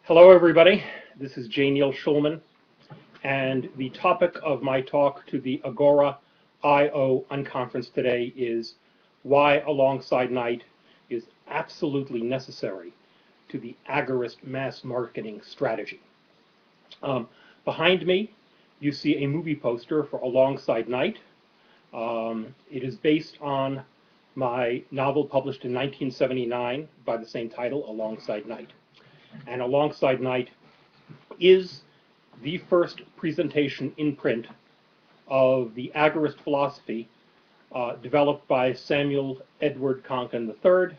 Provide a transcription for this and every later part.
Hello, everybody. This is J. Neil Schulman, and the topic of my talk to the Agora I/O Unconference today is why Alongside Night is absolutely necessary to the agorist mass marketing strategy. Behind me, you see a movie poster for Alongside Night. It is based on my novel published in 1979 by the same title, Alongside Night. And Alongside Night is the first presentation in print of the agorist philosophy developed by Samuel Edward Konkin III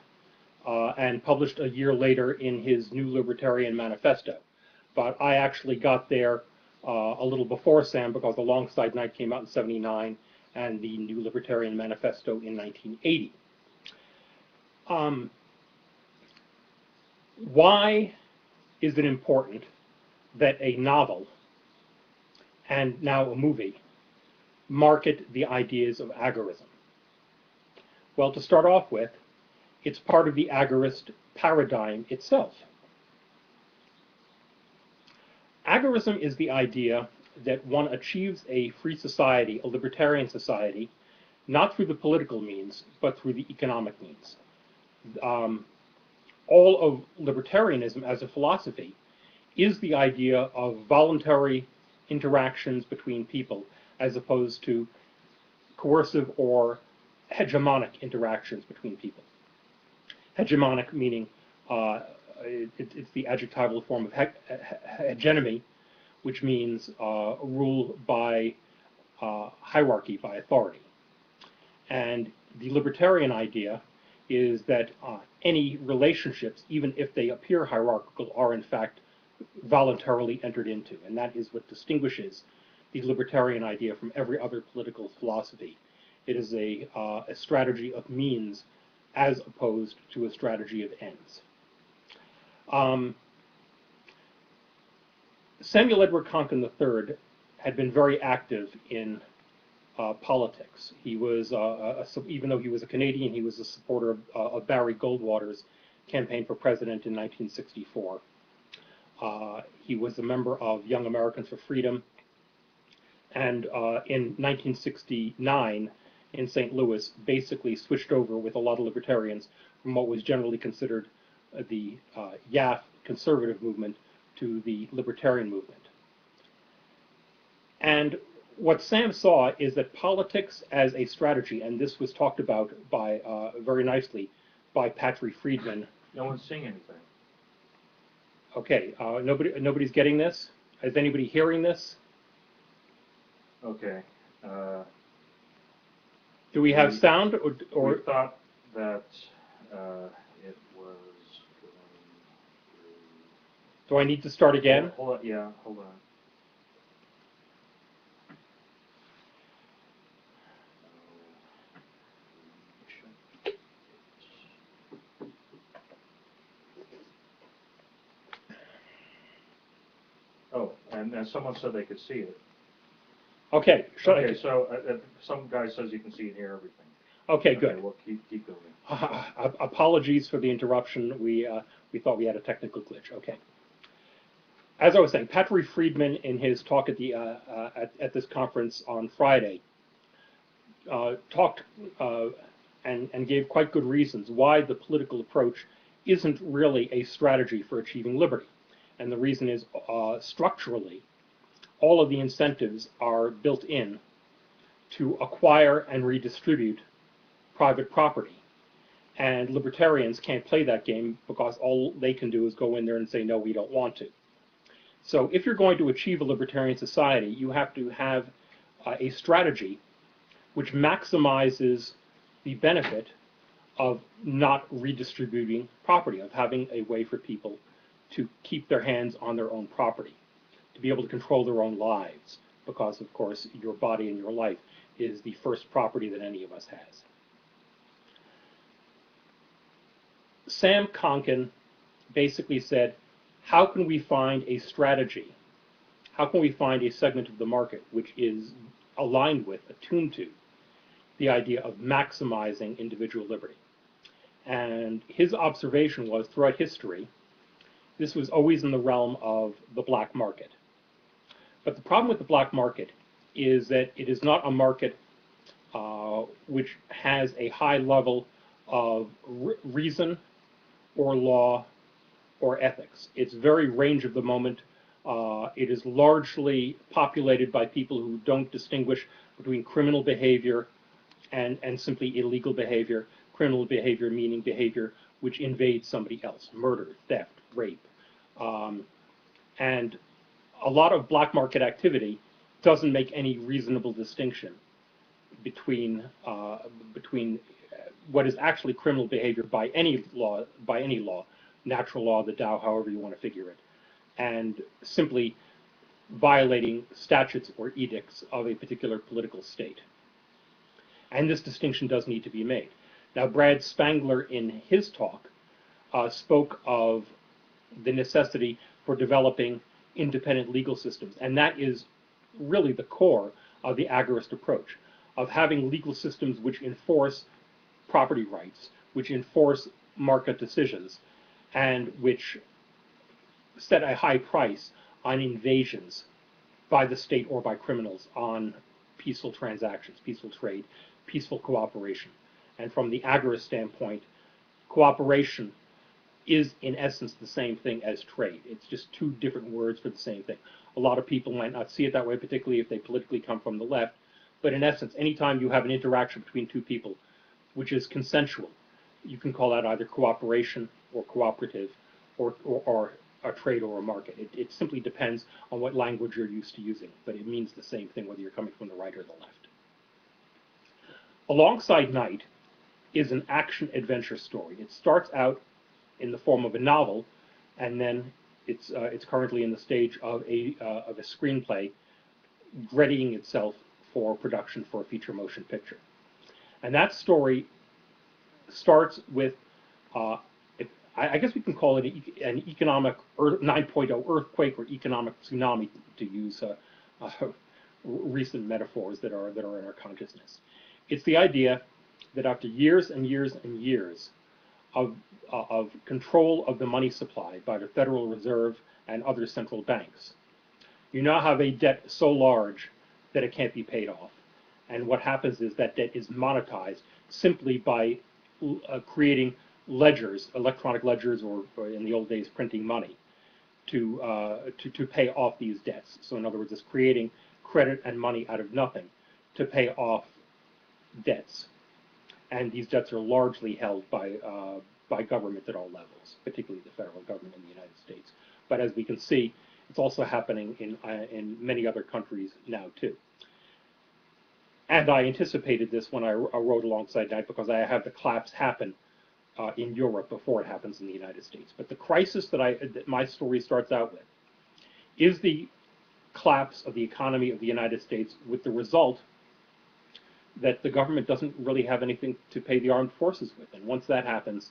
and published a year later in his New Libertarian Manifesto. But I actually got there a little before Sam because Alongside Night came out in '79 and the New Libertarian Manifesto in 1980. Why is it important that a novel and now a movie market the ideas of agorism? Well, to start off with, it's part of the agorist paradigm itself. Agorism is the idea that one achieves a free society, a libertarian society, not through the political means, but through the economic means. All of libertarianism as a philosophy is the idea of voluntary interactions between people as opposed to coercive or hegemonic interactions between people. Hegemonic meaning it's the adjectival form of hegemony, which means rule by hierarchy, by authority. And the libertarian idea is that any relationships, even if they appear hierarchical, are in fact voluntarily entered into. And that is what distinguishes the libertarian idea from every other political philosophy. It is a strategy of means as opposed to a strategy of ends. Samuel Edward Konkin III had been very active in politics. He was, even though he was a Canadian, he was a supporter of Barry Goldwater's campaign for president in 1964. He was a member of Young Americans for Freedom, and in 1969 in St. Louis basically switched over with a lot of libertarians from what was generally considered the YAF conservative movement to the libertarian movement. And what Sam saw is that politics as a strategy, and this was talked about by very nicely by Patrick Friedman. No one's saying anything. Okay, nobody's getting this? Is anybody hearing this? Okay. Do we have sound, or we thought that it was going through. do I need to start again? Hold on. Yeah, hold on. Oh, and someone said they could see it. Okay. Okay, so some guy says you can see and hear everything. Okay, good. Okay, we'll keep going. Apologies for the interruption. We thought we had a technical glitch. Okay. As I was saying, Patrick Friedman, in his talk at the at this conference on Friday, talked and gave quite good reasons why the political approach isn't really a strategy for achieving liberty. And the reason is structurally, all of the incentives are built in to acquire and redistribute private property. And libertarians can't play that game because all they can do is go in there and say, no, we don't want to. So if you're going to achieve a libertarian society, you have to have a strategy which maximizes the benefit of not redistributing property, of having a way for people to keep their hands on their own property, to be able to control their own lives, because, of course, your body and your life is the first property that any of us has. Sam Konkin basically said, how can we find a strategy? How can we find a segment of the market which is aligned with, attuned to, the idea of maximizing individual liberty? And And his observation was throughout history, this was always in the realm of the black market. But the problem with the black market is that it is not a market which has a high level of reason or law or ethics. It's very range of the moment. It is largely populated by people who don't distinguish between criminal behavior and simply illegal behavior. Criminal behavior meaning behavior which invades somebody else, murder, theft, rape. And a lot of black market activity doesn't make any reasonable distinction between what is actually criminal behavior by any law, natural law, the Tao, however you want to figure it, and simply violating statutes or edicts of a particular political state. And this distinction does need to be made. Now, Brad Spangler, in his talk, spoke of the necessity for developing independent legal systems, and that is really the core of the agorist approach, of having legal systems which enforce property rights, which enforce market decisions, and which set a high price on invasions by the state or by criminals on peaceful transactions, peaceful trade, peaceful cooperation. And from the agorist standpoint, cooperation is in essence the same thing as trade. It's just two different words for the same thing. A lot of people might not see it that way, particularly if they politically come from the left. But in essence, anytime you have an interaction between two people which is consensual, you can call that either cooperation or cooperative or a trade or a market. It simply depends on what language you're used to using, but it means the same thing whether you're coming from the right or the left. Alongside Night is an action-adventure story. It starts out in the form of a novel, and then it's currently in the stage of a screenplay, readying itself for production for a feature motion picture. And that story starts with, I guess we can call it an economic 9.0 earthquake or economic tsunami, to use recent metaphors that are in our consciousness. It's the idea that after years and years and years of control of the money supply by the Federal Reserve and other central banks, you now have a debt so large that it can't be paid off. And what happens is that debt is monetized simply by creating ledgers, electronic ledgers, or in the old days, printing money to pay off these debts. So in other words, it's creating credit and money out of nothing to pay off debts. And these debts are largely held by government at all levels, particularly the federal government in the United States. But as we can see, it's also happening in many other countries now too. And I anticipated this when I wrote Alongside Night, because I have the collapse happen in Europe before it happens in the United States. But the crisis that my story starts out with is the collapse of the economy of the United States, with the result that the government doesn't really have anything to pay the armed forces with. And once that happens,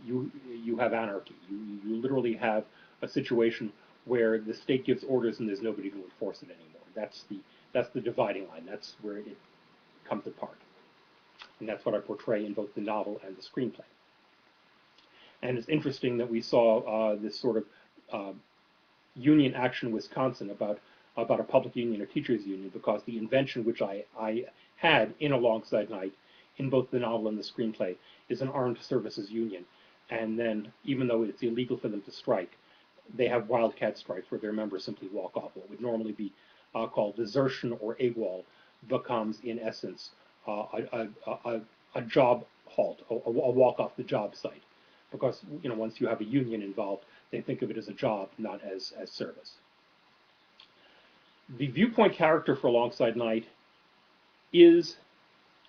you have anarchy. You literally have a situation where the state gives orders and there's nobody to enforce it anymore. That's the dividing line. That's where it comes apart. And that's what I portray in both the novel and the screenplay. And it's interesting that we saw this sort of union action in Wisconsin about a public union or teachers union, because the invention which I had in Alongside Night, in both the novel and the screenplay, is an armed services union. And then, even though it's illegal for them to strike, they have wildcat strikes where their members simply walk off. What would normally be called desertion or AWOL becomes, in essence, a job halt, a walk off the job site. Because once you have a union involved, they think of it as a job, not as service. The viewpoint character for Alongside Night is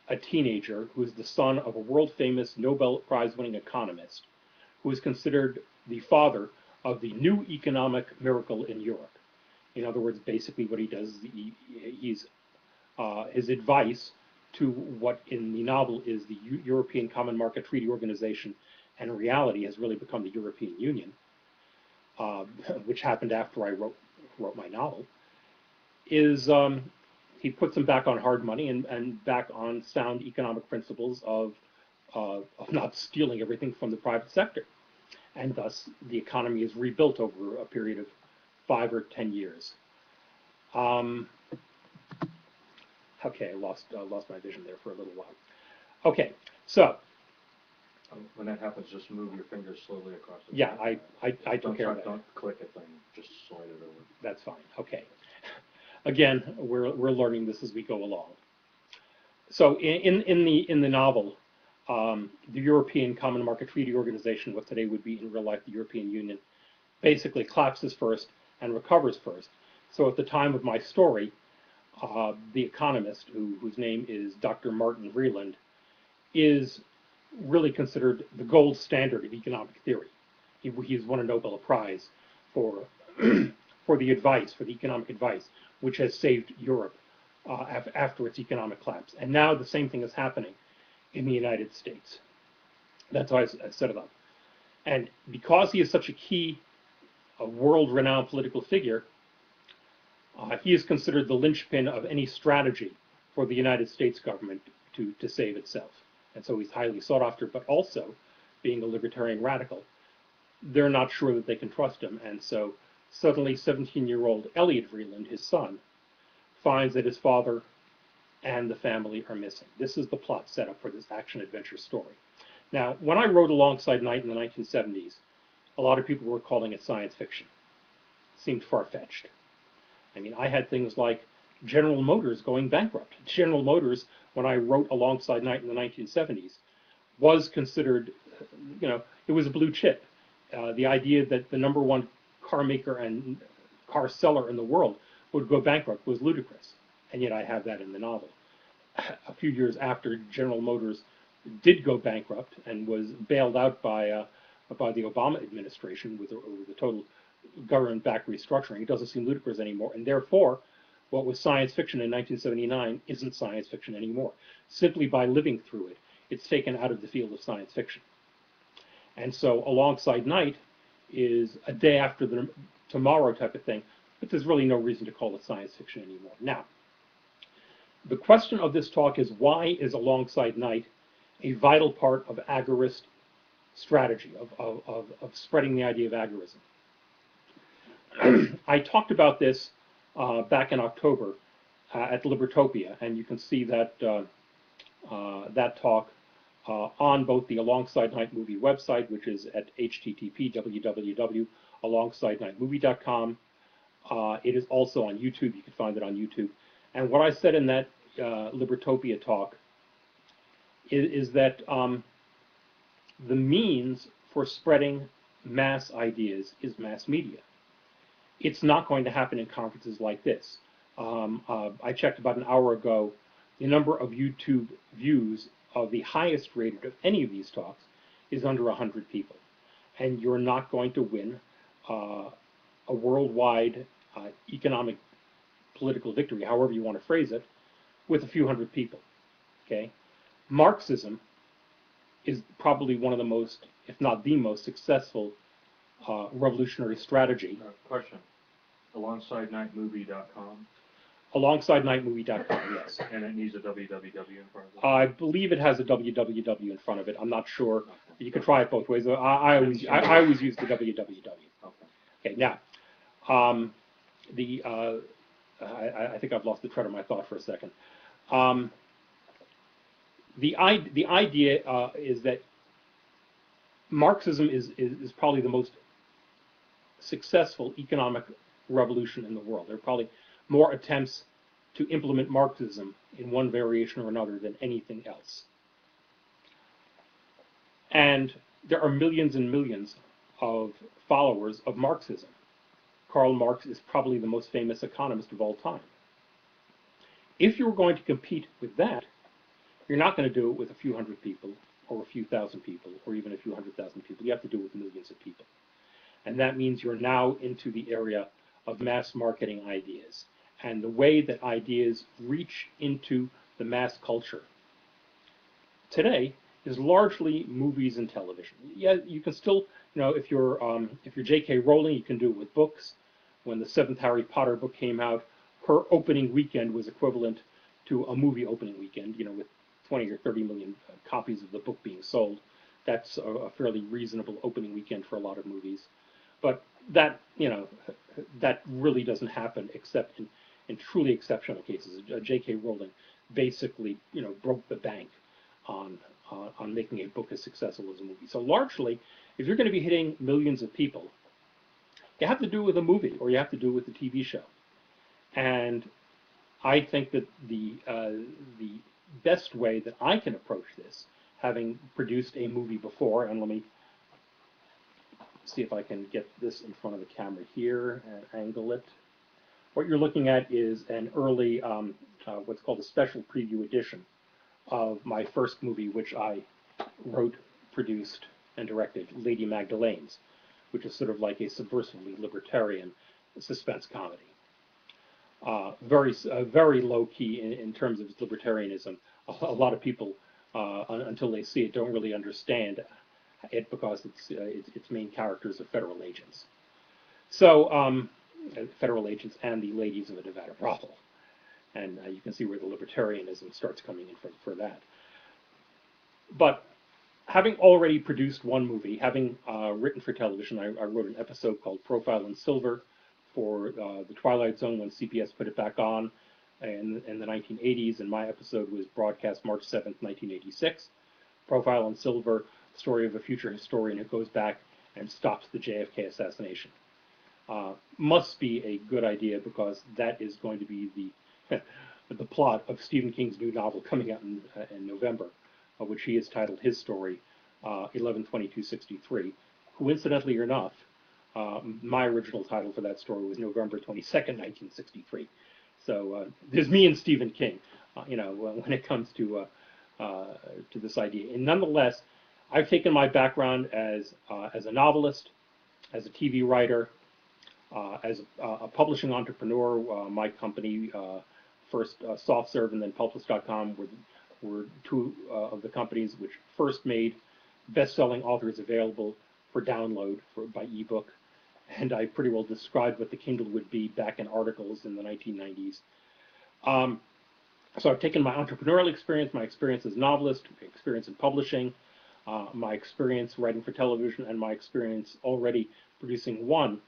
a teenager who is the son of a world-famous Nobel Prize-winning economist, who is considered the father of the new economic miracle in Europe. In other words, basically what he does is his advice to what in the novel is the European Common Market Treaty Organization, and in reality has really become the European Union, which happened after I wrote my novel, is he puts them back on hard money and back on sound economic principles of of not stealing everything from the private sector. And thus, the economy is rebuilt over a period of 5 or 10 years. Um, okay, I lost my vision there for a little while. Okay, so When that happens, just move your fingers slowly across the yeah, screen. I took care of that. Don't click it, then just slide it over. That's fine. Okay. Again, we're learning this as we go along. So in the novel, the European Common Market Treaty Organization, what today would be in real life the European Union, basically collapses first and recovers first. So at the time of my story, the economist, whose name is Dr. Martin Vreeland, is really considered the gold standard of economic theory. He's won a Nobel Prize for for the advice, for the economic advice, which has saved Europe after its economic collapse. And now the same thing is happening in the United States. That's why I set it up. And because he is such a key, a world-renowned political figure, he is considered the linchpin of any strategy for the United States government to save itself. And so he's highly sought after, but also, being a libertarian radical, they're not sure that they can trust him. And so suddenly 17-year-old Elliot Vreeland, his son, finds that his father and the family are missing. This is the plot setup for this action-adventure story. Now, when I wrote Alongside Night in the 1970s, a lot of people were calling it science fiction. It seemed far-fetched. I mean, I had things like General Motors going bankrupt. General Motors, when I wrote Alongside Night in the 1970s, was considered, it was a blue chip. The idea that the number one car maker and car seller in the world would go bankrupt was ludicrous. And yet I have that in the novel. A few years after General Motors did go bankrupt and was bailed out by the Obama administration with a total government-backed restructuring, it doesn't seem ludicrous anymore. And therefore, what was science fiction in 1979 isn't science fiction anymore. Simply by living through it, it's taken out of the field of science fiction. And so Alongside Night is a day after the tomorrow type of thing, but there's really no reason to call it science fiction anymore. Now, the question of this talk is, why is Alongside Night a vital part of agorist strategy, of spreading the idea of agorism? I talked about this back in October at Libertopia, and you can see that that talk on both the Alongside Night Movie website, which is at http://alongsidenightmovie.com. It is also on YouTube. You can find it on YouTube. And what I said in that Libertopia talk is that the means for spreading mass ideas is mass media. It's not going to happen in conferences like this. I checked about an hour ago, the number of YouTube views of the highest rated of any of these talks is under 100 people. And you're not going to win a worldwide economic political victory, however you want to phrase it, with a few hundred people. Okay? Marxism is probably one of the most, if not the most successful revolutionary strategy. Question. AlongsideNightMovie.com. AlongsideNightMovie.com, yes. And it needs a www in front of it? I believe it has a www in front of it. I'm not sure. You can try it both ways. I always use the www. Okay. Okay, now, I think I've lost the thread of my thought for a second. The idea is that Marxism is probably the most successful economic revolution in the world. There are probably more attempts to implement Marxism in one variation or another than anything else. And there are millions and millions of followers of Marxism. Karl Marx is probably the most famous economist of all time. If you're going to compete with that, you're not going to do it with a few hundred people or a few thousand people or even a few 100,000 people. You have to do it with millions of people. And that means you're now into the area of mass marketing ideas and the way that ideas reach into the mass culture today is largely movies and television. Yeah, you can still, if you're J.K. Rowling, you can do it with books. When the 7th Harry Potter book came out, her opening weekend was equivalent to a movie opening weekend, with 20 or 30 million copies of the book being sold. That's a fairly reasonable opening weekend for a lot of movies. But that, that really doesn't happen except in truly exceptional cases. J.K. Rowling basically, broke the bank on on making a book as successful as a movie. So largely, if you're going to be hitting millions of people, you have to do it with a movie or you have to do it with a TV show. And I think that the best way that I can approach this, having produced a movie before, and let me see if I can get this in front of the camera here and angle it. What you're looking at is an early, what's called a special preview edition of my first movie, which I wrote, produced, and directed, Lady Magdalene's, which is sort of like a subversively libertarian suspense comedy. Very low key in terms of its libertarianism. A lot of people, until they see it, don't really understand it because its main characters are federal agents. So federal agents and the ladies of a Nevada brothel, and you can see where the libertarianism starts coming in for that. But having already produced one movie, having written for television, I wrote an episode called Profile in Silver for the Twilight Zone when CBS put it back on in the 1980s, and my episode was broadcast March 7th, 1986. Profile in Silver, story of a future historian who goes back and stops the JFK assassination. Must be a good idea because that is going to be the plot of Stephen King's new novel coming out in November, which he has titled his story 11/22/63. Coincidentally enough, my original title for that story was November 22nd, 1963. So there's me and Stephen King, when it comes to this idea. And nonetheless, I've taken my background as a novelist, as a TV writer, as a publishing entrepreneur. My company, first SoftServe and then Pulpless.com, were two of the companies which first made best-selling authors available for download by ebook. And I pretty well described what the Kindle would be back in articles in the 1990s. So I've taken my entrepreneurial experience, my experience as a novelist, experience in publishing, my experience writing for television, and my experience already producing one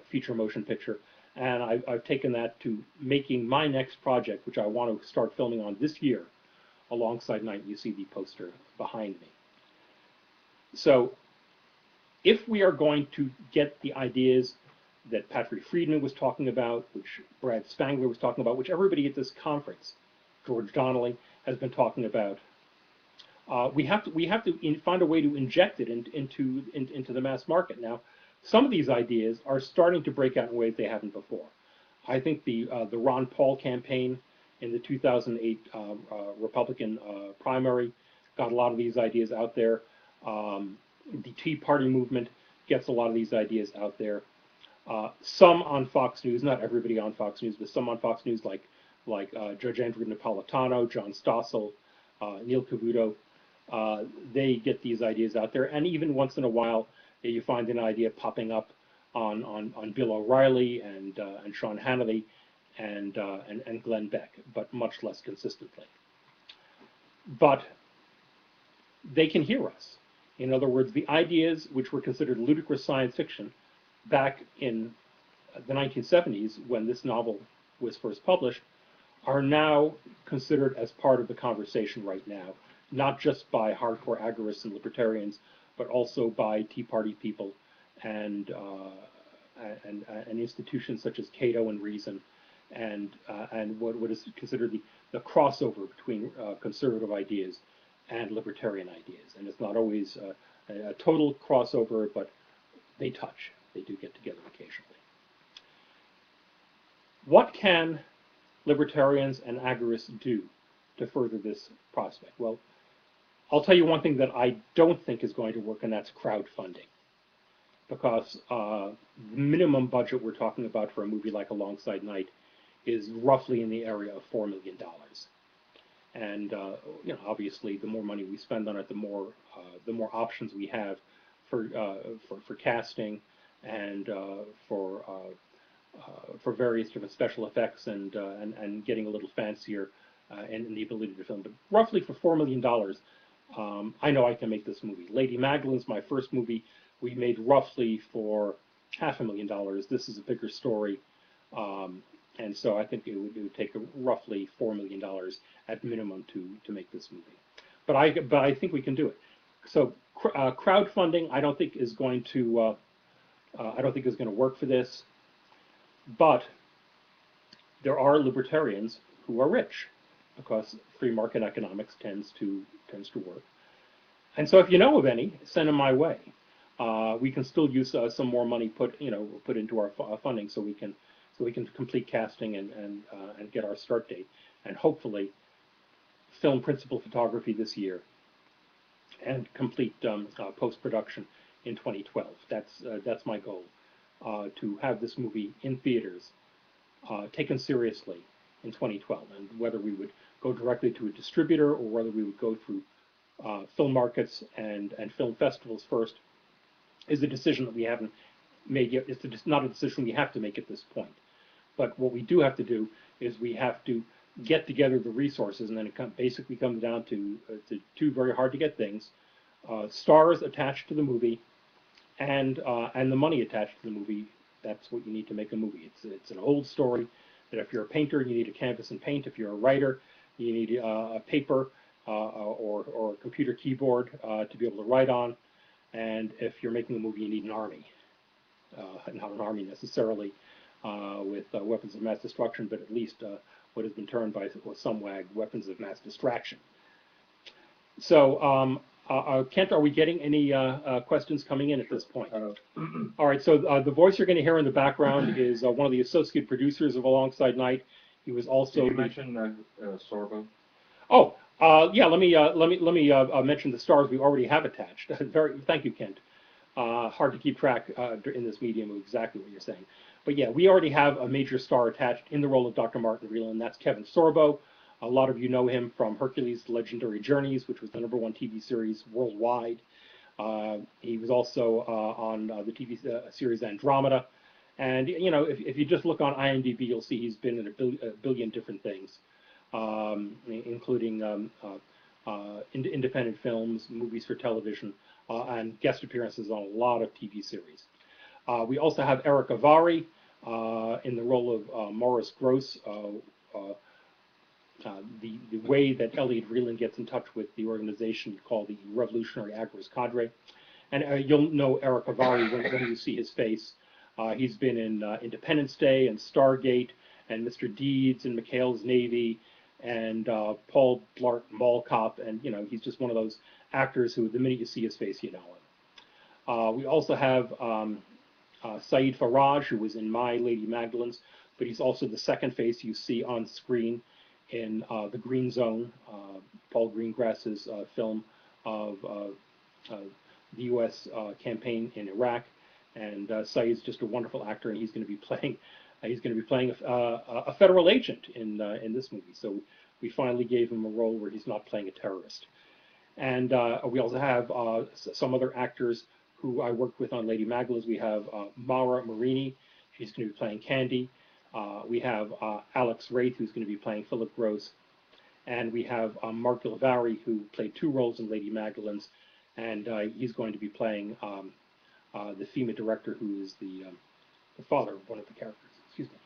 feature motion picture. And I've taken that to making my next project, which I want to start filming on this year, alongside Night. You see the poster behind me. So if we are going to get the ideas that Patrick Friedman was talking about, which Brad Spangler was talking about, which everybody at this conference, George Donnelly, has been talking about, we have to find a way to inject it into the mass market. Now, some of these ideas are starting to break out in ways they haven't before. I think the Ron Paul campaign in the 2008 Republican primary got a lot of these ideas out there. The Tea Party movement gets a lot of these ideas out there. Some on Fox News, not everybody on Fox News, but some on Fox News, like Judge Andrew Napolitano, John Stossel, Neil Cavuto, they get these ideas out there. And even once in a while, you find an idea popping up on Bill O'Reilly and Sean Hannity and Glenn Beck, but much less consistently. But they can hear us. In other words, the ideas which were considered ludicrous science fiction back in the 1970s, when this novel was first published, are now considered as part of the conversation right now, not just by hardcore agorists and libertarians, but also by Tea Party people and institutions such as Cato and Reason, and what is considered the crossover between conservative ideas and libertarian ideas. And it's not always a total crossover, but they touch. They do get together occasionally. What can libertarians and agorists do to further this prospect? Well, I'll tell you one thing that I don't think is going to work, and that's crowdfunding. Because the minimum budget we're talking about for a movie like Alongside Night is roughly in the area of $4 million. And obviously, the more money we spend on it, the more options we have for casting and for various different special effects and getting a little fancier and the ability to film. But roughly for $4 million, I know I can make this movie. Lady Magdalene's my first movie. We made roughly for $500,000. This is a bigger story. And so I think it would take roughly $4 million at minimum to make this movie. But I think we can do it. So crowdfunding, I don't think is going to work for this. But there are libertarians who are rich, because free market economics tends to work. And so if you know of any, send them my way. We can still use some more money put into our funding, so we can complete casting and get our start date, and hopefully film principal photography this year and complete post-production in 2012. That's my goal, to have this movie in theaters, taken seriously in 2012. And whether we would go directly to a distributor or whether we would go through film markets and film festivals first is a decision that we haven't made yet. It's not a decision we have to make at this point. But what we do have to do is we have to get together the resources, and then it basically comes down to two very hard to get things: stars attached to the movie, and the money attached to the movie. That's what you need to make a movie. It's an old story that if you're a painter, you need a canvas and paint. If you're a writer, you need a paper or a computer keyboard to be able to write on. And if you're making a movie, you need an army. Not an army necessarily with weapons of mass destruction, but at least what has been termed by some wag weapons of mass distraction. So, Kent, are we getting any questions coming in at this point? All right, so the voice you're going to hear in the background is one of the associate producers of Alongside Night. He was also. Did you mention Sorbo? Oh, yeah. Let me mention the stars we already have attached. Thank you, Kent. Hard to keep track in this medium of exactly what you're saying. But yeah, we already have a major star attached in the role of Dr. Martin Vreeland, and that's Kevin Sorbo. A lot of you know him from Hercules: Legendary Journeys, which was the #1 TV series worldwide. He was also on the TV series Andromeda. And, you know, if you just look on IMDb, you'll see he's been in a billion different things, including independent films, movies for television, and guest appearances on a lot of TV series. We also have Eric Avari in the role of Morris Gross. The way that Elliot Vreeland gets in touch with the organization called the Revolutionary Agorist Cadre. And you'll know Eric Avari when you see his face. He's been in Independence Day and Stargate and Mr. Deeds and McHale's Navy and Paul Blart Mall Cop. And, you know, he's just one of those actors who, the minute you see his face, you know him. We also have Saeed Faraj, who was in My Lady Magdalene's, but he's also the second face you see on screen in The Green Zone, Paul Greengrass's film of the U.S. campaign in Iraq. And Saeed's just a wonderful actor, and he's going to be playing a federal agent in this movie. So we finally gave him a role where he's not playing a terrorist. And we also have some other actors who I worked with on Lady Magdalene's. We have Mara Marini. She's going to be playing Candy. We have Alex Wraith, who's going to be playing Philip Gross. And we have Mark Lavari, who played 2 roles in Lady Magdalene's. And he's going to be playing the FEMA director, who is the father of one of the characters. Excuse me.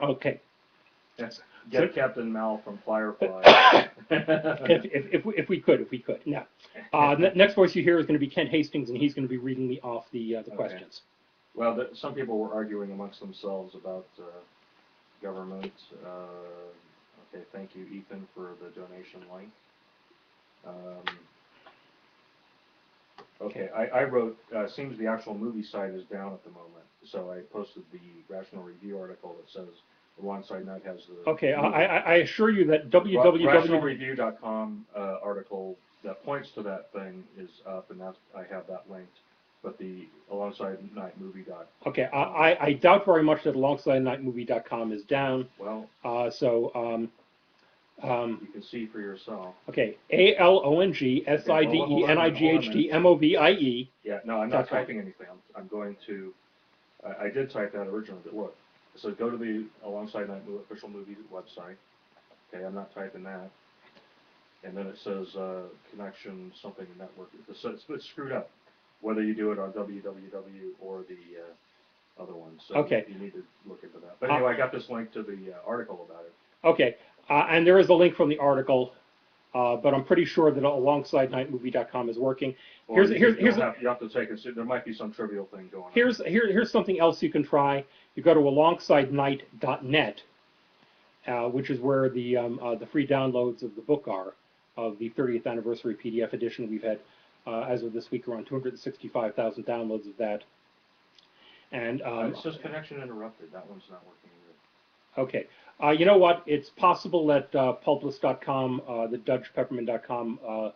Okay. Yes. Get Captain Mal from Firefly. if we could. Now, next voice you hear is going to be Kent Hastings, and he's going to be reading me off the questions. Well, some people were arguing amongst themselves about government. Okay, thank you, Ethan, for the donation link. Okay, I wrote, seems the actual movie site is down at the moment, so I posted the Rational Review article that says Alongside Night has the... Okay, I assure you that RationalReview.com article that points to that thing is up, and I have that linked, but the Alongside Night Movie. Okay, I doubt very much that AlongsideNightMovie.com is down. Well, you can see for yourself. Okay, ALONGSIDENIGHTMOVIE. Yeah, no, I'm not typing anything. I'm going to. I did type that originally, but look. So go to the Alongside Night official movie website. Okay, I'm not typing that. And then it says connection something network. It's screwed up. Whether you do it on www or the other one. So Okay. you need to look into that. But anyway, I got this link to the article about it. Okay. And there is a link from the article, but I'm pretty sure that AlongsideNightMovie.com is working. Or you have to take it. There might be some trivial thing going on. Here's something else you can try. You go to AlongsideNight.net, which is where the free downloads of the book are, of the 30th anniversary PDF edition. We've had, as of this week, around 265,000 downloads of that. And it says connection interrupted. That one's not working either. Okay. You know what? It's possible that Pulpless.com, the DutchPeppermint.com, right.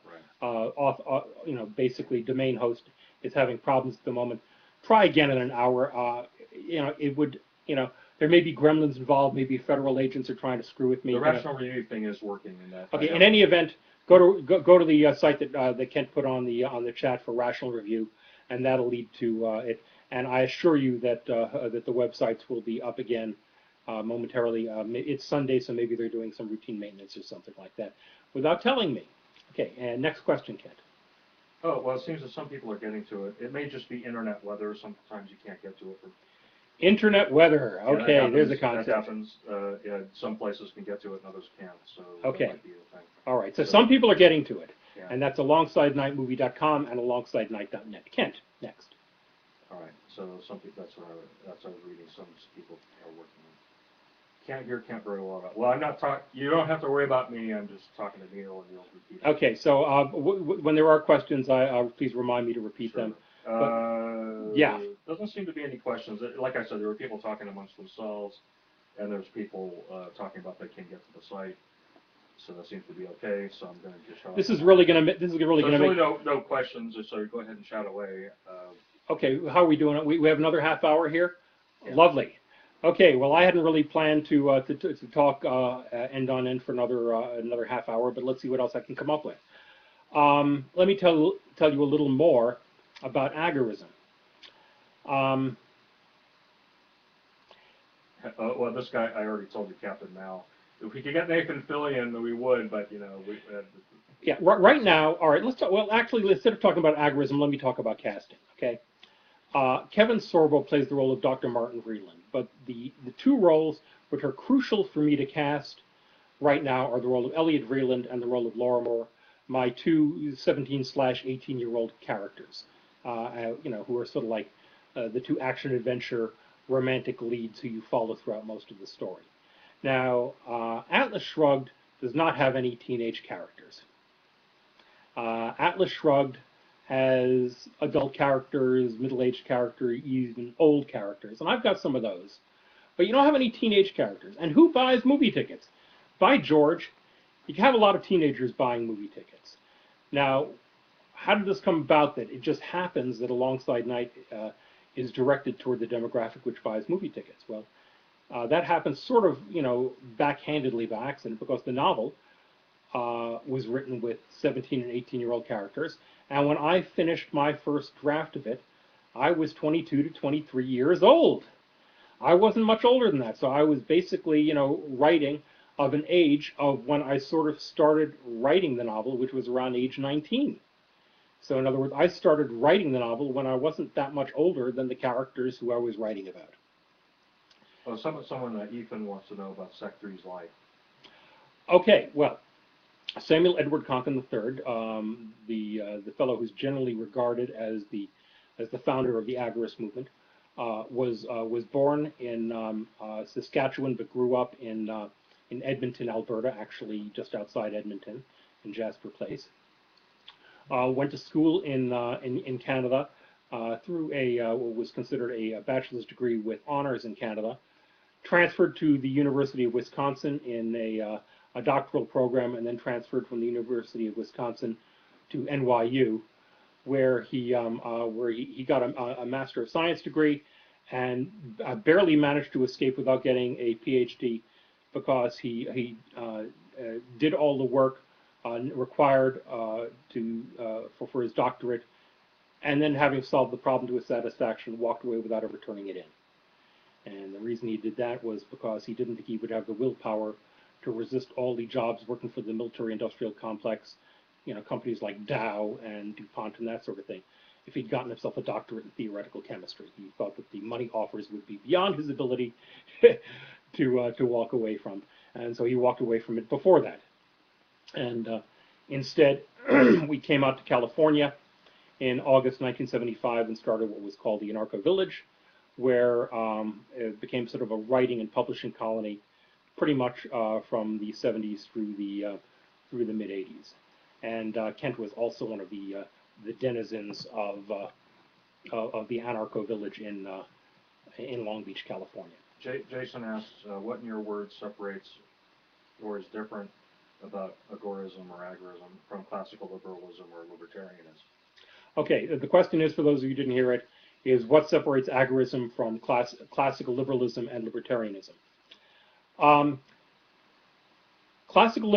Basically domain host is having problems at the moment. Try again in an hour. It would, there may be gremlins involved. Maybe federal agents are trying to screw with me. The rational review thing is working in that. Okay. In any event, go to the site that Kent put on the chat for rational review, and that'll lead to it. And I assure you that the websites will be up again momentarily. It's Sunday, so maybe they're doing some routine maintenance or something like that, without telling me. Okay. And next question, Kent. Oh, well, it seems that some people are getting to it. It may just be internet weather. Sometimes you can't get to it. Internet weather. Okay, yeah, there's a concept. That happens. Some places can get to it and others can't. So okay. That might be a thing. All right. So some people are getting to it, yeah. And that's AlongsideNightMovie.com and AlongsideNight.net. Kent, next. All right. So some people. That's what I was reading. Some people are working on. Can't very well. Well, I'm not talking. You don't have to worry about me. I'm just talking to Neil, and you'll repeat it. Okay. So when there are questions, please remind me to repeat sure. them. Yeah. Doesn't seem to be any questions. Like I said, there were people talking amongst themselves, and there's people talking about they can't get to the site. So that seems to be okay. So I'm going to just. This is really going to. This is really so going to make. No questions. So go ahead and shout away. Okay. How are we doing? We have another half hour here. Yeah. Lovely. Okay, well, I hadn't really planned to talk end on end for another half hour, but let's see what else I can come up with. Let me tell you a little more about agorism. Well, this guy, I already told you, Captain Mal. If we could get Nathan Fillion, we would, but Yeah, right now, all right. Let's talk. Well, actually, instead of talking about agorism, let me talk about casting. Okay. Kevin Sorbo plays the role of Dr. Martin Vreeland, but the two roles which are crucial for me to cast right now are the role of Elliot Vreeland and the role of Laura Moore, my two 17/18-year-old characters, who are sort of like the two action-adventure romantic leads who you follow throughout most of the story. Now, Atlas Shrugged does not have any teenage characters. Atlas Shrugged has adult characters, middle-aged characters, even old characters, and I've got some of those. But you don't have any teenage characters. And who buys movie tickets? By George, you have a lot of teenagers buying movie tickets. Now, how did this come about that it just happens that Alongside Night is directed toward the demographic which buys movie tickets? Well, that happens sort of, backhandedly by accident because the novel was written with 17 and 18-year-old characters. And when I finished my first draft of it, I was 22 to 23 years old. I wasn't much older than that. So I was basically, writing of an age of when I sort of started writing the novel, which was around age 19. So in other words, I started writing the novel when I wasn't that much older than the characters who I was writing about. Well, someone Ethan wants to know about Sec 3's life. Okay, well, Samuel Edward Konkin III, the fellow who's generally regarded as the founder of the agorist movement, was born in Saskatchewan but grew up in Edmonton, Alberta, actually just outside Edmonton, in Jasper Place. Went to school in Canada through what was considered a bachelor's degree with honors in Canada. Transferred to the University of Wisconsin in a doctoral program, and then transferred from the University of Wisconsin to NYU, where he got a Master of Science degree, and barely managed to escape without getting a PhD, because he did all the work required for his doctorate, and then having solved the problem to his satisfaction, walked away without ever turning it in. And the reason he did that was because he didn't think he would have the willpower to resist all the jobs working for the military-industrial complex, companies like Dow and DuPont and that sort of thing, if he'd gotten himself a doctorate in theoretical chemistry. He thought that the money offers would be beyond his ability to walk away from. And so he walked away from it before that. And instead, we came out to California in August 1975 and started what was called the Anarcho Village, where it became sort of a writing and publishing colony pretty much from the 70s through the mid 80s. And Kent was also one of the denizens of the Anarcho Village in Long Beach, California. Jason asks, what in your words separates or is different about agorism or agorism from classical liberalism or libertarianism? Okay, the question is, for those of you who didn't hear it, is what separates agorism from classical liberalism and libertarianism. Classical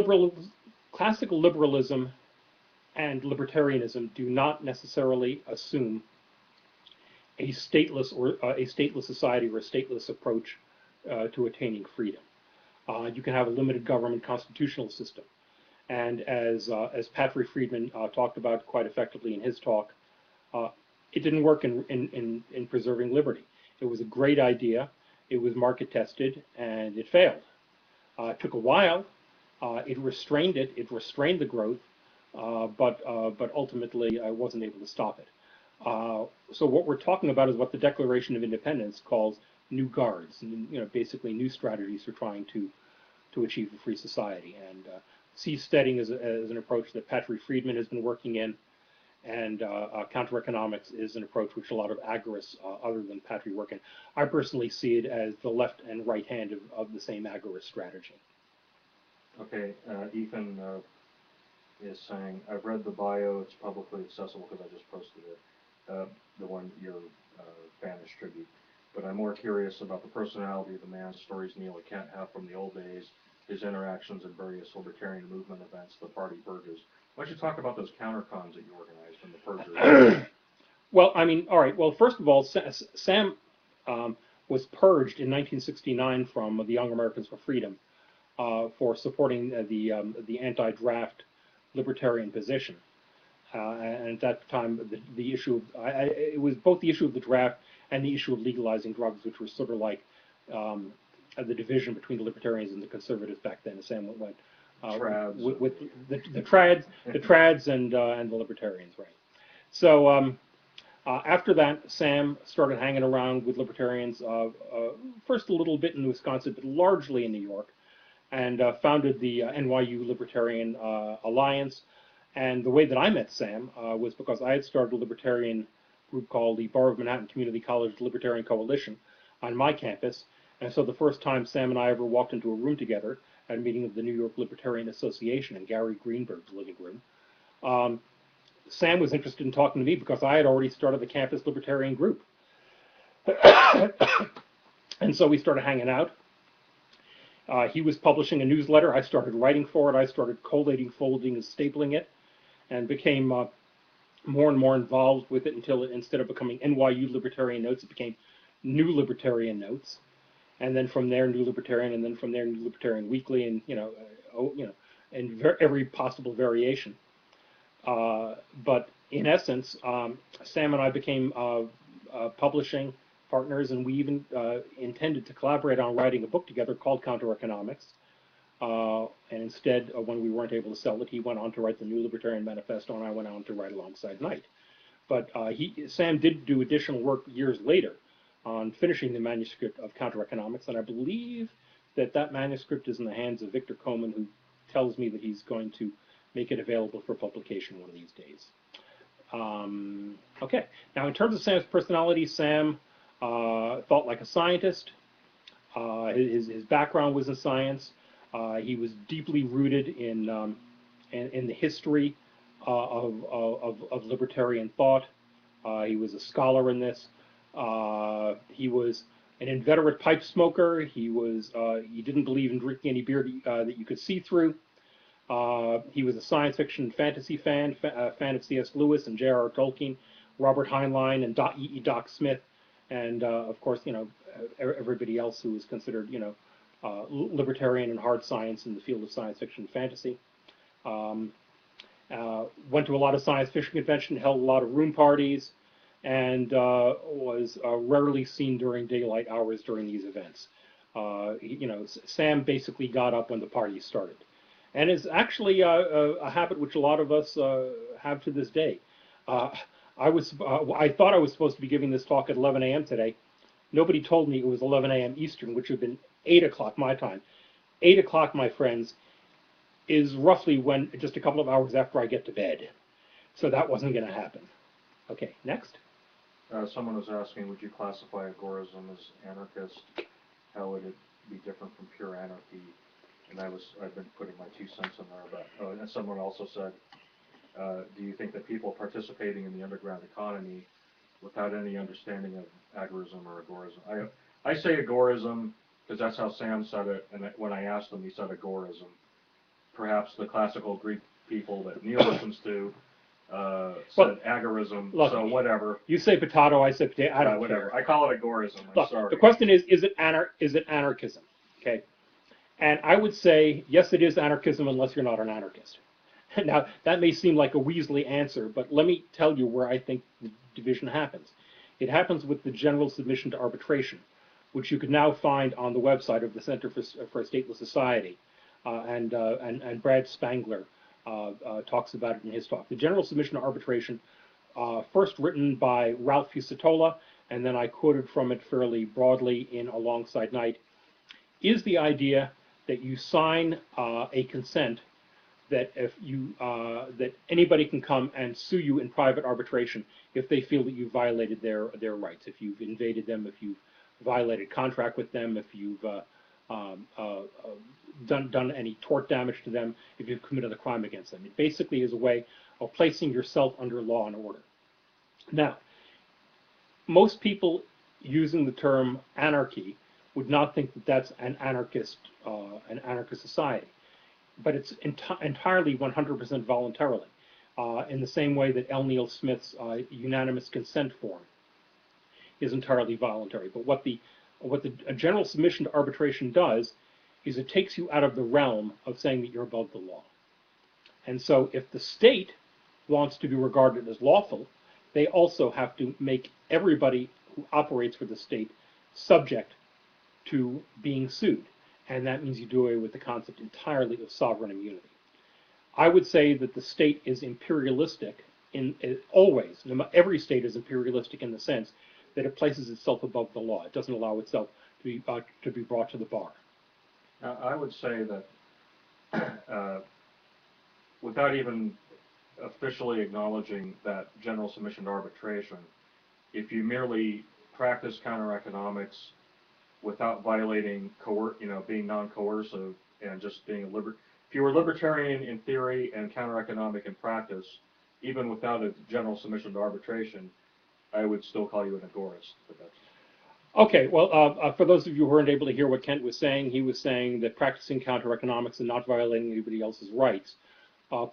liberalism and libertarianism do not necessarily assume a stateless society or a stateless approach to attaining freedom. You can have a limited government constitutional system, and as Patrick Friedman talked about quite effectively in his talk, it didn't work in preserving liberty. It was a great idea. It was market tested, and it failed. It took a while. It restrained the growth, but ultimately I wasn't able to stop it. So what we're talking about is what the Declaration of Independence calls new guards, and basically new strategies for trying to achieve a free society. And seasteading is an approach that Patrick Friedman has been working in, and counter-economics is an approach which a lot of agorists, other than Patrick, work in. I personally see it as the left and right hand of the same agorist strategy. Okay, Ethan is saying, I've read the bio, it's publicly accessible because I just posted it, the one your Spanish tribute. But I'm more curious about the personality of the man, stories Neil can't have from the old days, his interactions at various libertarian movement events, the party purges. Why don't you talk about those countercons that you organized and the purges? Well, I mean, all right. Well, first of all, Sam was purged in 1969 from the Young Americans for Freedom for supporting the anti-draft libertarian position. And at that time, the issue it was both the issue of the draft and the issue of legalizing drugs, which was sort of like the division between the libertarians and the conservatives back then. Sam went with the trads and the libertarians, right? So after that, Sam started hanging around with libertarians, first a little bit in Wisconsin, but largely in New York, and founded the NYU Libertarian Alliance. And the way that I met Sam was because I had started a libertarian group called the Borough of Manhattan Community College Libertarian Coalition on my campus. And so the first time Sam and I ever walked into a room together at a meeting of the New York Libertarian Association in Gary Greenberg's living room, Sam was interested in talking to me because I had already started the campus libertarian group. And so we started hanging out. He was publishing a newsletter. I started writing for it. I started collating, folding, and stapling it, and became more and more involved with it until instead of becoming NYU Libertarian Notes, it became New Libertarian Notes. And then from there, New Libertarian, and then from there, New Libertarian Weekly, and and every possible variation. But in essence, Sam and I became publishing partners, and we even intended to collaborate on writing a book together called Counter-Economics. And instead, when we weren't able to sell it, he went on to write the New Libertarian Manifesto, and I went on to write alongside Knight. But Sam did do additional work years later on finishing the manuscript of Counter-Economics, and I believe that manuscript is in the hands of Victor Coleman, who tells me that he's going to make it available for publication one of these days. Okay, now in terms of Sam's personality, Sam thought like a scientist. His background was in science. He was deeply rooted in the history of libertarian thought. He was a scholar in this. He was an inveterate pipe smoker. He didn't believe in drinking any beer that you could see through. He was a science fiction and fantasy fan of C.S. Lewis and J.R.R. Tolkien, Robert Heinlein, and E.E. Doc Smith, and of course, everybody else who is considered, libertarian and hard science in the field of science fiction and fantasy. Um, Went to a lot of science fiction conventions, held a lot of room parties, and was rarely seen during daylight hours during these events. Sam basically got up when the party started, and it's actually a habit which a lot of us have to this day. Uh, I thought I was supposed to be giving this talk at 11 a.m. today. Nobody told me it was 11 a.m. Eastern, which would have been 8 o'clock my time. 8 o'clock, my friends, is roughly when just a couple of hours after I get to bed. So that wasn't going to happen. Okay, next. Someone was asking, would you classify agorism as anarchist? How would it be different from pure anarchy? And I've been putting my 2 cents in there. But and someone also said, do you think that people participating in the underground economy without any understanding of agorism or agorism? I say agorism because that's how Sam said it, and when I asked him, he said agorism. Perhaps the classical Greek people that Neil listens to said agorism, look, so whatever. You say potato, I say potato. I don't whatever. care. I call it agorism. I'm Look, sorry. the question is it anarchism? Okay, and I would say yes, it is anarchism unless you're not an anarchist. Now that may seem like a Weasley answer, but let me tell you where I think the division happens. It happens with the general submission to arbitration, which you can now find on the website of the Center for a Stateless Society, and Brad Spangler talks about it in his talk. The general submission to arbitration, first written by Ralph Fusatola, and then I quoted from it fairly broadly in Alongside Night, is the idea that you sign a consent that that anybody can come and sue you in private arbitration if they feel that you violated their rights, if you've invaded them, if you've violated contract with them, if you've done any tort damage to them, if you've committed a crime against them. It basically is a way of placing yourself under law and order. Now, most people using the term anarchy would not think that that's an anarchist society, but it's entirely 100% voluntarily, in the same way that L. Neil Smith's unanimous consent form is entirely voluntary. But what the general submission to arbitration does is it takes you out of the realm of saying that you're above the law. And so if the state wants to be regarded as lawful, they also have to make everybody who operates for the state subject to being sued. And that means you do away with the concept entirely of sovereign immunity. I would say that the state is imperialistic always. Every state is imperialistic in the sense that it places itself above the law. It doesn't allow itself to be brought to the bar. Now, I would say that without even officially acknowledging that general submission to arbitration, if you merely practice counter-economics without violating, being non-coercive and just being if you were libertarian in theory and counter-economic in practice, even without a general submission to arbitration, I would still call you an agorist. Okay, well, for those of you who weren't able to hear what Kent was saying, he was saying that practicing counter-economics and not violating anybody else's rights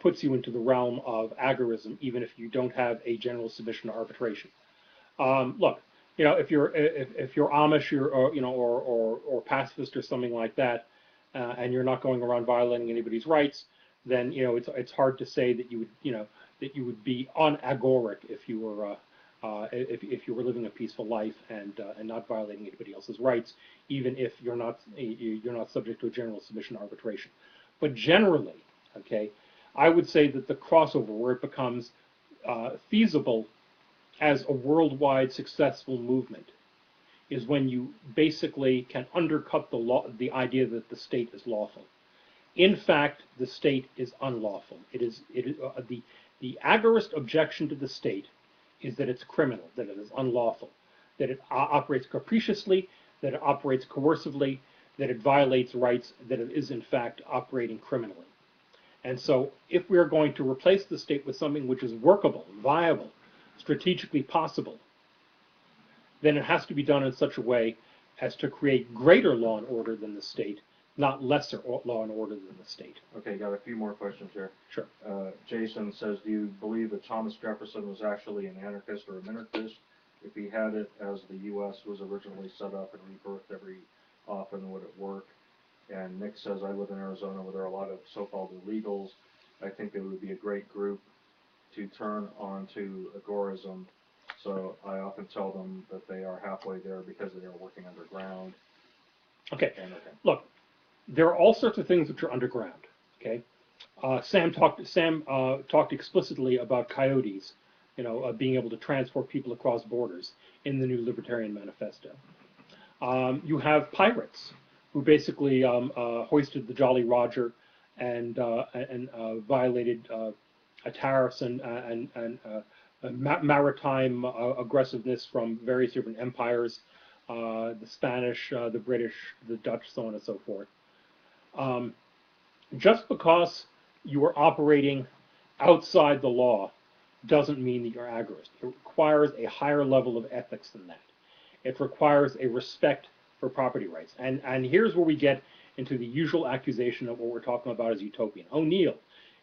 puts you into the realm of agorism, even if you don't have a general submission to arbitration. Look, if you're Amish, or pacifist or something like that, and you're not going around violating anybody's rights, then it's hard to say that you would be unagoric if you were if you were living a peaceful life and not violating anybody else's rights, even if you're not subject to a general submission to arbitration. But generally, okay, I would say that the crossover where it becomes feasible as a worldwide successful movement is when you basically can undercut the idea that the state is lawful. In fact, the state is unlawful. The agorist objection to the state is that it's criminal, that it is unlawful, that it operates capriciously, that it operates coercively, that it violates rights, that it is in fact operating criminally. And so if we are going to replace the state with something which is workable, viable, strategically possible, then it has to be done in such a way as to create greater law and order than the state, not lesser law and order than the state. Okay, got a few more questions here. Sure. Jason says, do you believe that Thomas Jefferson was actually an anarchist or a minarchist? if he had it as the U.S. was originally set up and rebirthed every often, would it work? And Nick says, I live in Arizona where there are a lot of so-called illegals. I think it would be a great group to turn onto agorism. So I often tell them that they are halfway there because they are working underground. Okay. And okay. Look, there are all sorts of things which are underground. Okay. Sam talked explicitly about coyotes, being able to transport people across borders in the New Libertarian Manifesto. You have pirates who basically hoisted the Jolly Roger and violated tariffs and maritime aggressiveness from various different empires, the Spanish, the British, the Dutch, so on and so forth. Just because you are operating outside the law doesn't mean that you're agorist. It requires a higher level of ethics than that. It requires a respect for property rights. And here's where we get into the usual accusation of what we're talking about as utopian. Oh, Neil,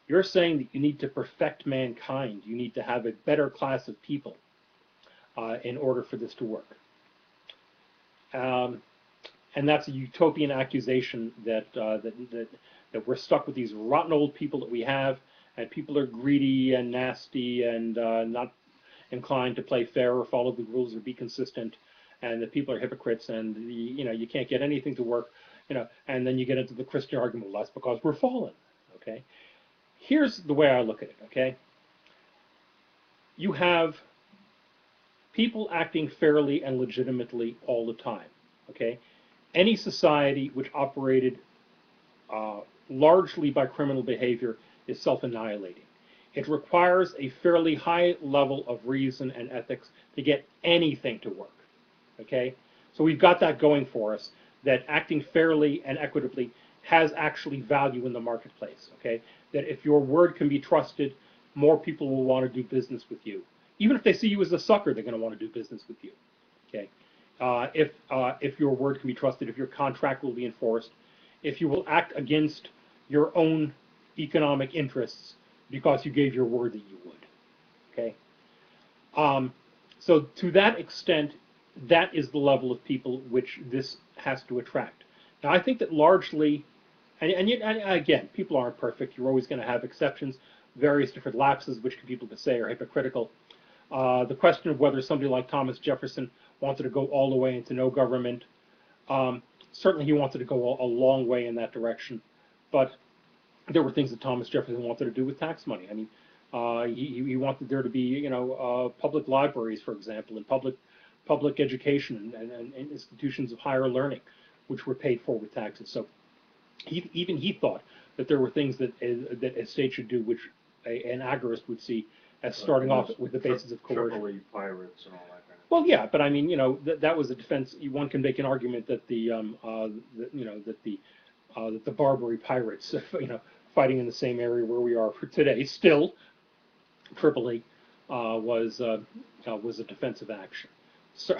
you're saying that you need to perfect mankind. You need to have a better class of people in order for this to work. And that's a utopian accusation that we're stuck with these rotten old people that we have, and people are greedy and nasty and not inclined to play fair or follow the rules or be consistent, and that people are hypocrites, and you can't get anything to work, and then you get into the Christian argument. Well, that's because we're fallen. Okay, here's the way I look at it. Okay, you have people acting fairly and legitimately all the time. Okay, any society which operated largely by criminal behavior is self-annihilating. It requires a fairly high level of reason and ethics to get anything to work. Okay, so we've got that going for us, that acting fairly and equitably has actually value in the marketplace. Okay, that if your word can be trusted, more people will want to do business with you. Even if they see you as a sucker, they're going to want to do business with you. Okay, if your word can be trusted, if your contract will be enforced, if you will act against your own economic interests because you gave your word that you would. Okay, so to that extent, that is the level of people which this has to attract. Now, I think that largely, and again, people aren't perfect. You're always going to have exceptions, various different lapses, which people could say are hypocritical. The question of whether somebody like Thomas Jefferson wanted to go all the way into no government, certainly he wanted to go a long way in that direction, but there were things that Thomas Jefferson wanted to do with tax money. I mean, he wanted there to be, public libraries, for example, and public education and institutions of higher learning, which were paid for with taxes. So even he thought that there were things that a state should do, which an agorist would see as starting off with the basis of coercion. Tripoli pirates and all that kind of. Well, yeah, but I mean, that was a defense. One can make an argument that the Barbary pirates, fighting in the same area where we are for today, still, Tripoli was a defensive action, so,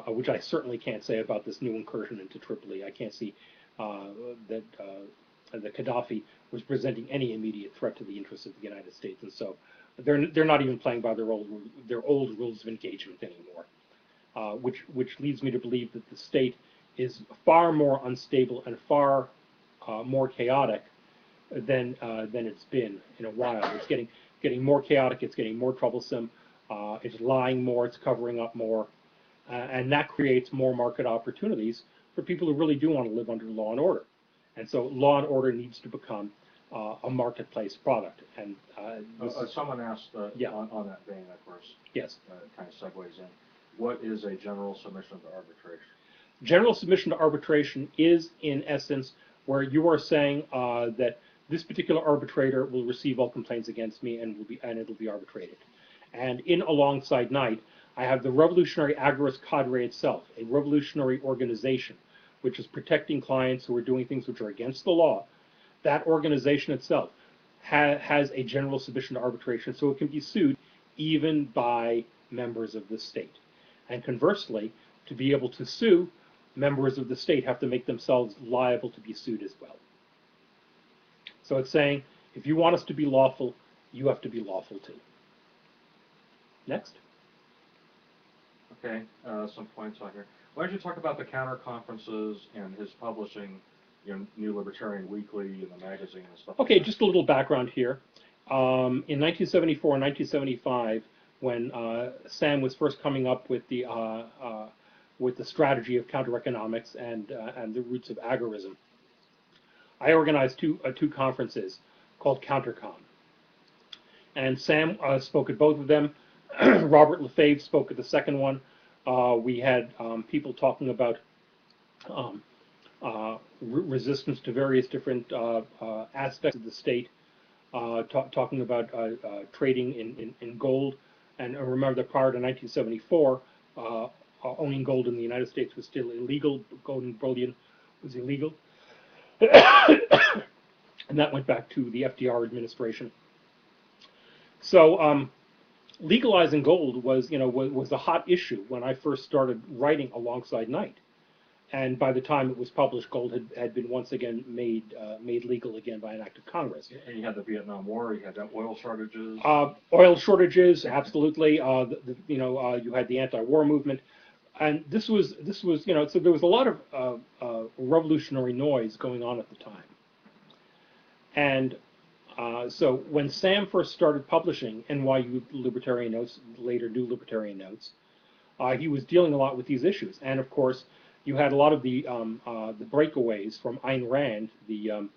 which I certainly can't say about this new incursion into Tripoli. I can't see that Gaddafi was presenting any immediate threat to the interests of the United States, and so they're not even playing by their old rules of engagement anymore, which leads me to believe that the state is far more unstable and far more chaotic than it's been in a while. It's getting more chaotic. It's getting more troublesome. It's lying more. It's covering up more, and that creates more market opportunities for people who really do want to live under law and order. And so, law and order needs to become a marketplace product. And someone asked yeah. on that vein, of course. Yes. Kind of segues in. What is a general submission to arbitration? General submission to arbitration is, in essence, where you are saying that this particular arbitrator will receive all complaints against me and it'll be arbitrated. And in Alongside Night, I have the Revolutionary Agorist Cadre itself, a revolutionary organization which is protecting clients who are doing things which are against the law. That organization itself has a general submission to arbitration, so it can be sued even by members of the state. And conversely, to be able to sue, members of the state have to make themselves liable to be sued as well. So it's saying, if you want us to be lawful, you have to be lawful too. Next. Okay, some points on here. Why don't you talk about the counter conferences and his publishing, New Libertarian Weekly and the magazine and stuff like Okay, that? just a little background here. In 1974 and 1975, when Sam was first coming up with the strategy of counter-economics and the roots of agorism, I organized two conferences called CounterCon. And Sam spoke at both of them. Robert Lefebvre spoke at the second one. We had people talking about um, resistance to various different aspects of the state, talking about trading in gold. And remember that prior to 1974, owning gold in the United States was still illegal. Gold and bullion was illegal. And that went back to the FDR administration. So legalizing gold was a hot issue when I first started writing alongside Knight. And by the time it was published, gold had been once again made legal again by an act of Congress. And you had the Vietnam War, you had oil shortages. Oil shortages, absolutely. You had the anti-war movement, and this was so there was a lot of revolutionary noise going on at the time. And so when Sam first started publishing NYU Libertarian Notes, later New Libertarian Notes, he was dealing a lot with these issues. And of course, you had a lot of the breakaways from Ayn Rand, the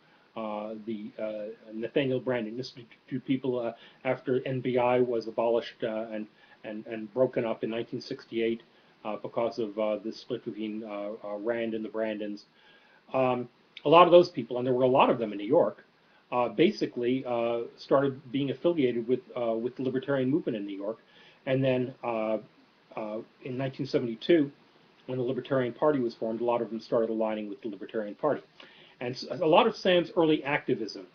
Nathaniel Branden Institute people after NBI was abolished and broken up in 1968 because of the split between Rand and the Brandons. A lot of those people, and there were a lot of them in New York, basically started being affiliated with the libertarian movement in New York, and then in 1972, when the Libertarian Party was formed, a lot of them started aligning with the Libertarian Party. And so a lot of Sam's early activism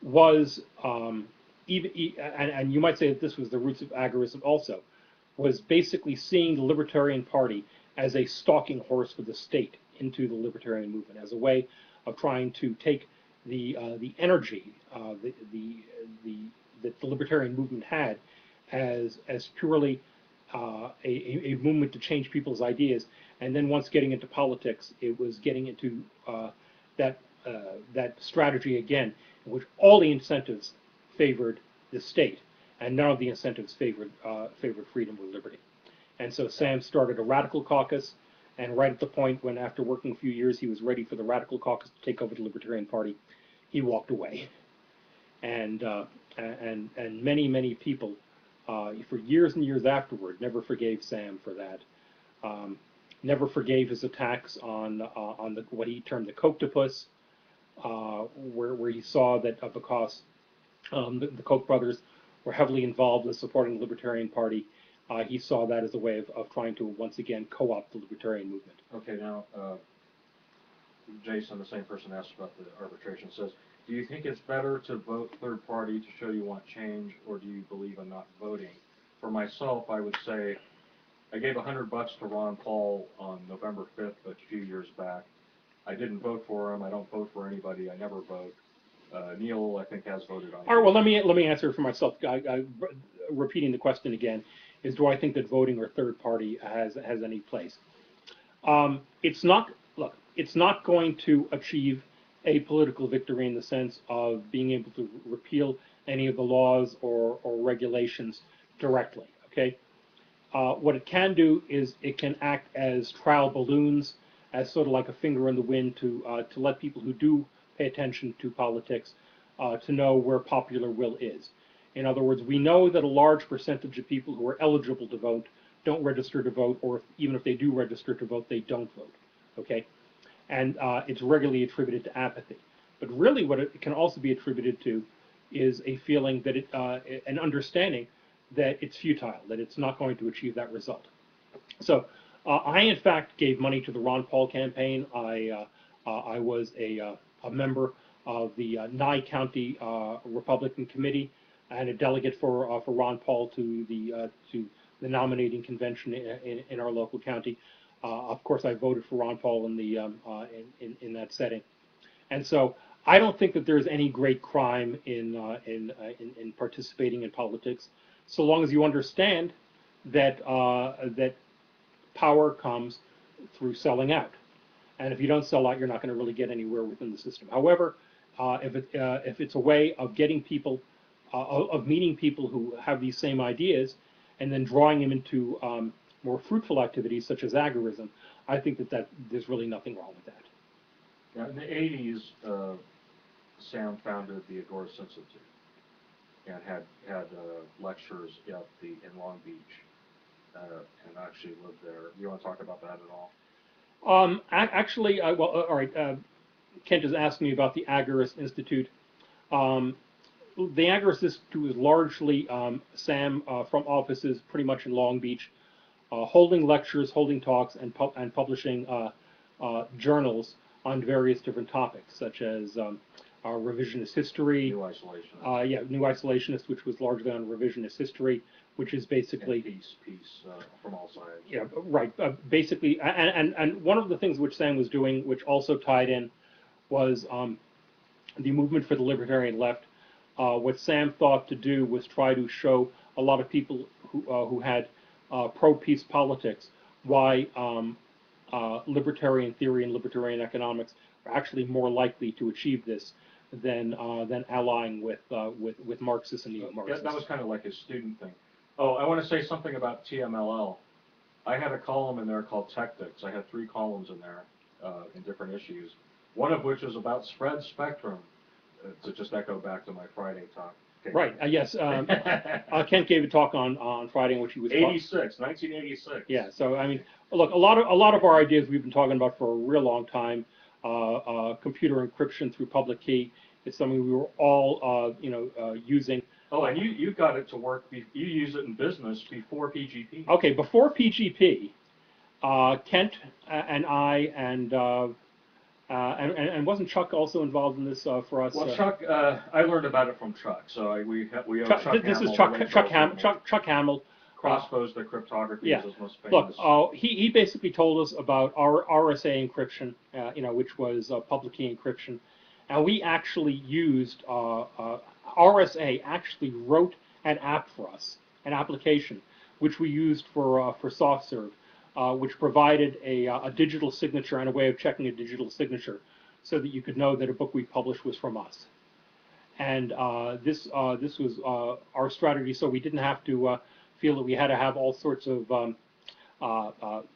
was, and you might say that this was the roots of agorism also, was basically seeing the Libertarian Party as a stalking horse for the state into the Libertarian movement, as a way of trying to take the energy that the Libertarian movement had as purely a movement to change people's ideas, and then once getting into politics, it was getting into that strategy again, in which all the incentives favored the state, and none of the incentives favored freedom or liberty. And so Sam started a radical caucus, and right at the point when, after working a few years, he was ready for the radical caucus to take over the Libertarian Party, he walked away. And many people, for years and years afterward, never forgave Sam for that. Never forgave his attacks on what he termed the Kochtopus, where he saw that because the Koch brothers were heavily involved with supporting the Libertarian Party, he saw that as a way of trying to once again co-opt the Libertarian movement. Okay, now Jason, the same person asked about the arbitration, says, do you think it's better to vote third party to show you want change, or do you believe in not voting? For myself, I would say I gave $100 to Ron Paul on November 5th a few years back. I didn't vote for him. I don't vote for anybody. I never vote. Neil, I think, has voted on it. All right. Well, let me answer for myself. Repeating the question again is, do I think that voting or third party has any place? It's not. Look, it's not going to achieve a political victory in the sense of being able to repeal any of the laws or regulations directly. Okay. What it can do is it can act as trial balloons, as sort of like a finger in the wind to let people who do pay attention to politics to know where popular will is. In other words, we know that a large percentage of people who are eligible to vote don't register to vote, or even if they do register to vote, they don't vote. Okay, and it's regularly attributed to apathy. But really, what it can also be attributed to is a feeling that an understanding that it's futile, that it's not going to achieve that result. So I, in fact, gave money to the Ron Paul campaign. I was a member of the Nye County Republican Committee and a delegate for Ron Paul to the nominating convention in our local county. Of course, I voted for Ron Paul in that setting, and so I don't think that there's any great crime in participating in politics, so long as you understand that power comes through selling out. And if you don't sell out, you're not going to really get anywhere within the system. However, if it's a way of getting people, of meeting people who have these same ideas, and then drawing them into more fruitful activities such as agorism, I think that there's really nothing wrong with that. Yeah, in the 80s, Sam founded the Agoria Institute and had lectures in Long Beach and actually lived there. You want to talk about that at all? Actually, all right. Kent is asking me about the Agoris Institute. The Agoris Institute is largely Sam from offices pretty much in Long Beach, holding lectures, holding talks, and publishing journals on various different topics, such as revisionist history. New isolationist. Yeah, New Isolationist, which was largely on revisionist history, which is basically peace from all sides. Yeah, right. Basically, and one of the things which Sam was doing, which also tied in, was the movement for the libertarian left. What Sam thought to do was try to show a lot of people who had pro-peace politics why libertarian theory and libertarian economics are actually more likely to achieve this than allying with Marxists and neo-Marxists. That was kind of like his student thing. Oh, I want to say something about TMLL. I had a column in there called Tactics. I had 3 columns in there in different issues. One of which was about spread spectrum. To just echo back to my Friday talk. Okay. Right. Yes. Kent gave a talk on Friday in which he was 1986. Yeah. So I mean, look, a lot of our ideas we've been talking about for a real long time. Computer encryption through public key is something we were all using. Oh, and you got it to work. You use it in business before PGP. Okay, before PGP, Kent and I and wasn't Chuck also involved in this for us? Well, Chuck, I learned about it from Chuck. So we owe Chuck Hamill. This is Chuck Hamill. Crossbows the cryptography is his most famous. Look, he basically told us about our RSA encryption, which was public key encryption, and we actually used RSA. Actually wrote an app for us, an application, which we used for SoftServe, which provided a digital signature and a way of checking a digital signature, so that you could know that a book we published was from us. And this was our strategy, so we didn't have to feel that we had to have all sorts of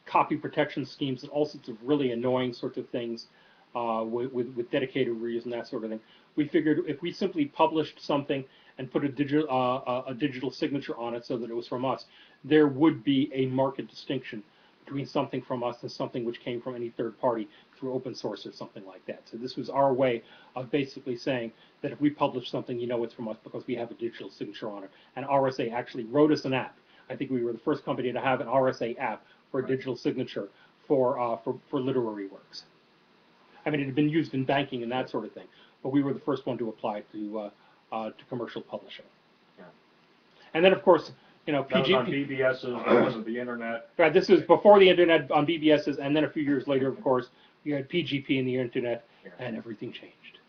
copy protection schemes and all sorts of really annoying sorts of things with dedicated readers and that sort of thing. We figured if we simply published something and put a digital signature on it so that it was from us, there would be a marked distinction between something from us and something which came from any third party through open source or something like that. So this was our way of basically saying that if we publish something, you know it's from us because we have a digital signature on it. And RSA actually wrote us an app. I think we were the first company to have an RSA app for a digital signature for literary works. I mean, it had been used in banking and that sort of thing, but we were the first one to apply it to commercial publishing. Yeah. And then, of course, that was on BBSs, that wasn't the internet. Right, this is before the internet on BBSs, and then a few years later, of course, you had PGP and the internet, and everything changed.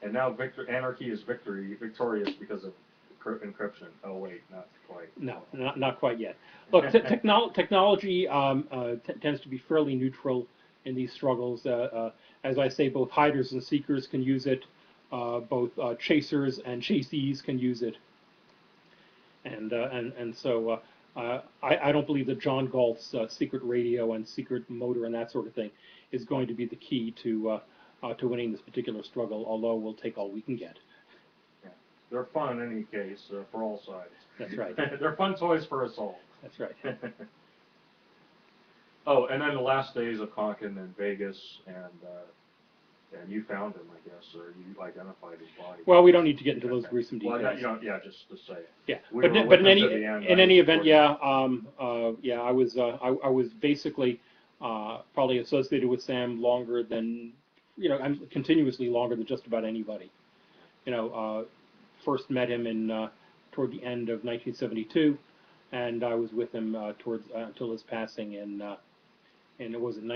And now anarchy is victorious because of encryption. Oh wait, not quite. No, not quite yet. Look, technology tends to be fairly neutral in these struggles. As I say, both hiders and seekers can use it. Both chasers and chasees can use it. And so I don't believe that John Galt's secret radio and secret motor and that sort of thing is going to be the key to winning this particular struggle, although we'll take all we can get. Yeah. They're fun in any case for all sides. That's right. They're fun toys for us all. That's right. Oh, and then the last days of Konkin in Vegas, and you found him, I guess, or you identified his body. Well, we don't need to get into those gruesome details. Well, just to say. Yeah, but in any event, I was basically probably associated with Sam longer than, I'm continuously longer than just about anybody. First met him toward the end of 1972, and I was with him until his passing in it was in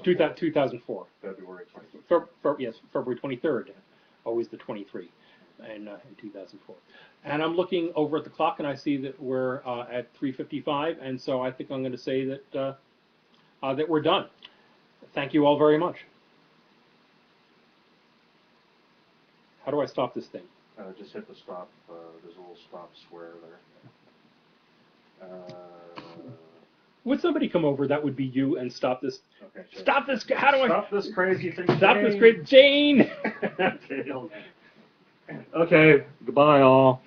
2004. February 23rd. Yes, February 23rd, always the 23. in 2004. And I'm looking over at the clock, and I see that we're at 3:55, and so I think I'm going to say that we're done. Thank you all very much. How do I stop this thing? Just hit the stop. There's a little stop square there. Would somebody come over? That would be you, and stop this. Okay. Sure. Stop this. How do I stop this crazy thing? stop this great Jane? Okay. Goodbye, all.